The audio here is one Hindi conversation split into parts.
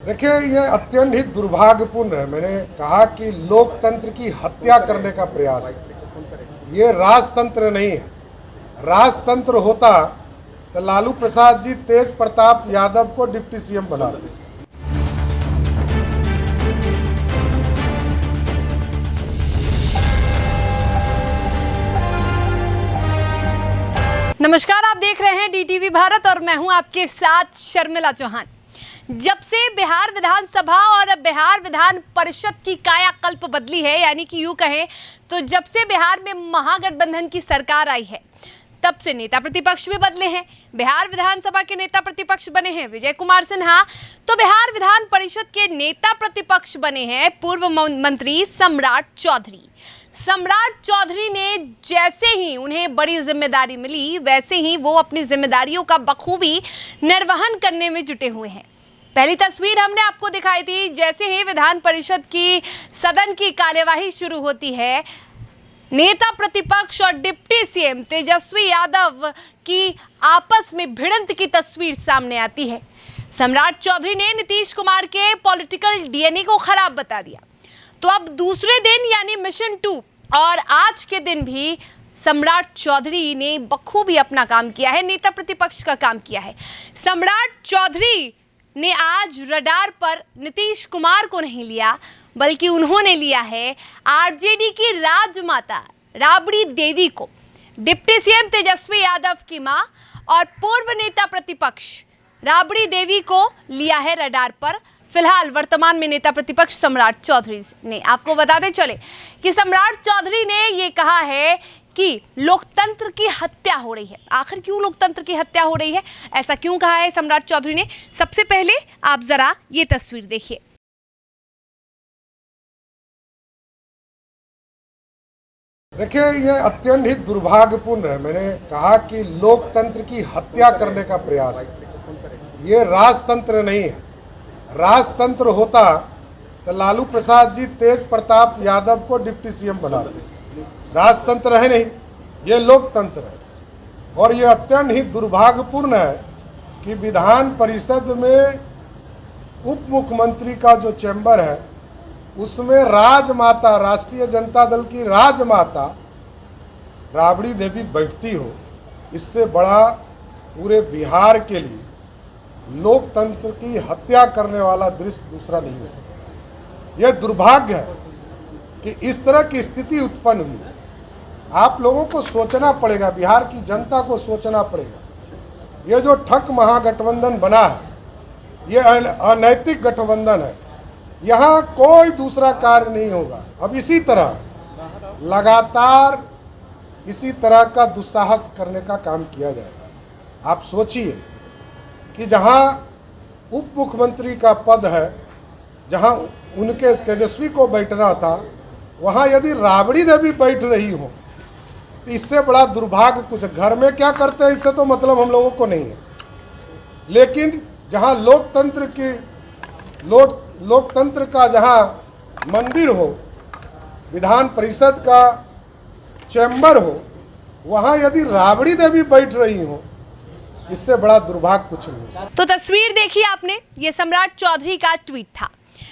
देखिए, ये अत्यंत ही दुर्भाग्यपूर्ण है। मैंने कहा कि लोकतंत्र की हत्या करने का प्रयास है। ये राजतंत्र नहीं है। राजतंत्र होता तो लालू प्रसाद जी तेज प्रताप यादव को डिप्टी सीएम बनाते। नमस्कार, आप देख रहे हैं डीटीवी भारत और मैं हूं आपके साथ शर्मिला चौहान। जब से बिहार विधानसभा और बिहार विधान परिषद की कायाकल्प बदली है, यानी कि यूं कहें तो जब से बिहार में महागठबंधन की सरकार आई है, तब से नेता प्रतिपक्ष भी बदले हैं। बिहार विधानसभा के नेता प्रतिपक्ष बने हैं विजय कुमार सिन्हा, तो बिहार विधान परिषद के नेता प्रतिपक्ष बने हैं पूर्व मंत्री सम्राट चौधरी। सम्राट चौधरी ने जैसे ही उन्हें बड़ी जिम्मेदारी मिली, वैसे ही वो अपनी जिम्मेदारियों का बखूबी निर्वहन करने में जुटे हुए हैं। पहली तस्वीर हमने आपको दिखाई थी, जैसे ही विधान परिषद की सदन की कार्यवाही शुरू होती है, नेता प्रतिपक्ष और डिप्टी सीएम तेजस्वी यादव की आपस में भिड़ंत की तस्वीर सामने आती है। सम्राट चौधरी ने नीतीश कुमार के पॉलिटिकल डीएनए को खराब बता दिया। तो अब दूसरे दिन यानी मिशन 2 और आज के दिन भी सम्राट चौधरी ने बखूबी अपना काम किया है, नेता प्रतिपक्ष का काम किया है। सम्राट चौधरी ने आज रडार पर नीतीश कुमार को नहीं लिया, बल्कि उन्होंने लिया है आरजेडी की राजमाता राबड़ी देवी को। डिप्टी सीएम तेजस्वी यादव की मां और पूर्व नेता प्रतिपक्ष राबड़ी देवी को लिया है रडार पर। फिलहाल वर्तमान में नेता प्रतिपक्ष सम्राट चौधरी ने, आपको बताते चले कि सम्राट चौधरी ने ये कहा है कि लोकतंत्र की हत्या हो रही है। आखिर क्यों लोकतंत्र की हत्या हो रही है, ऐसा क्यों कहा है सम्राट चौधरी ने? सबसे पहले आप जरा ये तस्वीर देखिए। देखिए, ये अत्यंत ही दुर्भाग्यपूर्ण है। मैंने कहा कि लोकतंत्र की हत्या करने का प्रयास है। ये राजतंत्र नहीं है। राजतंत्र होता तो लालू प्रसाद जी तेज प्रताप यादव को डिप्टी सीएम बनाते। राजतंत्र है नहीं, ये लोकतंत्र है। और ये अत्यंत ही दुर्भाग्यपूर्ण है कि विधान परिषद में उप मुख्यमंत्री का जो चैम्बर है, उसमें राजमाता, राष्ट्रीय जनता दल की राजमाता राबड़ी देवी बैठती हो। इससे बड़ा पूरे बिहार के लिए लोकतंत्र की हत्या करने वाला दृश्य दूसरा नहीं हो सकता। यह दुर्भाग्य है कि इस तरह की स्थिति उत्पन्न हुई। आप लोगों को सोचना पड़ेगा, बिहार की जनता को सोचना पड़ेगा। ये जो ठग महागठबंधन बना है, ये अनैतिक गठबंधन है। यहाँ कोई दूसरा कार्य नहीं होगा। अब इसी तरह लगातार इसी तरह का दुस्साहस करने का काम किया जाएगा। आप सोचिए कि जहाँ उप मुख्यमंत्री का पद है, जहाँ उनके तेजस्वी को बैठना था, वहाँ यदि राबड़ी देवी बैठ रही हो तो इससे बड़ा दुर्भाग्य कुछ। घर में क्या करते हैं इससे तो मतलब हम लोगों को नहीं है। लेकिन जहाँ लोकतंत्र का जहाँ मंदिर हो, विधान परिषद का चैम्बर हो, वहाँ यदि राबड़ी देवी बैठ रही हो, इससे बड़ा दुर्भाग्य कुछ नहीं। तो तस्वीर देखी आपने, ये सम्राट चौधरी का ट्वीट था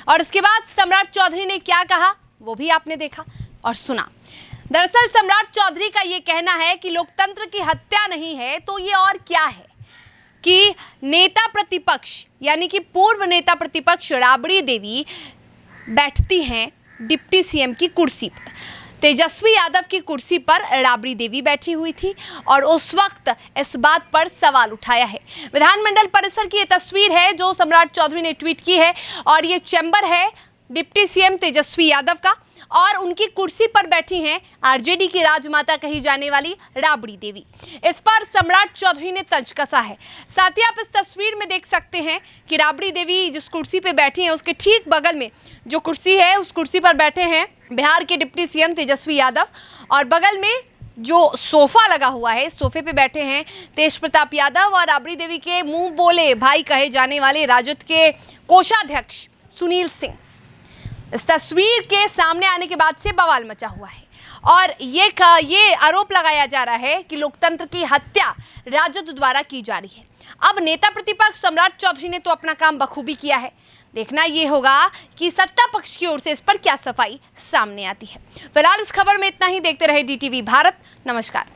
और इसके बाद सम्राट चौधरी ने क्या कहा वो भी आपने देखा और सुना। दरअसल सम्राट चौधरी का ये कहना है कि लोकतंत्र की हत्या नहीं है तो ये और क्या है कि नेता प्रतिपक्ष यानी कि पूर्व नेता प्रतिपक्ष राबड़ी देवी बैठती हैं डिप्टी सीएम की कुर्सी पर। तेजस्वी यादव की कुर्सी पर राबड़ी देवी बैठी हुई थी और उस वक्त इस बात पर सवाल उठाया है। विधानमंडल परिसर की ये तस्वीर है जो सम्राट चौधरी ने ट्वीट की है और ये चैम्बर है डिप्टी सीएम तेजस्वी यादव का और उनकी कुर्सी पर बैठी हैं आरजेडी की राजमाता कही जाने वाली राबड़ी देवी। इस पर सम्राट चौधरी ने तंज कसा है। साथ ही आप इस तस्वीर में देख सकते हैं कि राबड़ी देवी जिस कुर्सी पे बैठी हैं, उसके ठीक बगल में जो कुर्सी है, उस कुर्सी पर बैठे हैं बिहार के डिप्टी सीएम तेजस्वी यादव और बगल में जो सोफा लगा हुआ है, इस सोफे पे बैठे हैं तेज प्रताप यादव और राबड़ी देवी के मुंह बोले भाई कहे जाने वाले राजद के कोषाध्यक्ष सुनील सिंह। इस तस्वीर के सामने आने के बाद से बवाल मचा हुआ है और ये आरोप लगाया जा रहा है कि लोकतंत्र की हत्या राजद द्वारा की जा रही है। अब नेता प्रतिपक्ष सम्राट चौधरी ने तो अपना काम बखूबी किया है। देखना ये होगा कि सत्ता पक्ष की ओर से इस पर क्या सफाई सामने आती है। फिलहाल इस खबर में इतना ही। देखते रहे DTV भारत। नमस्कार।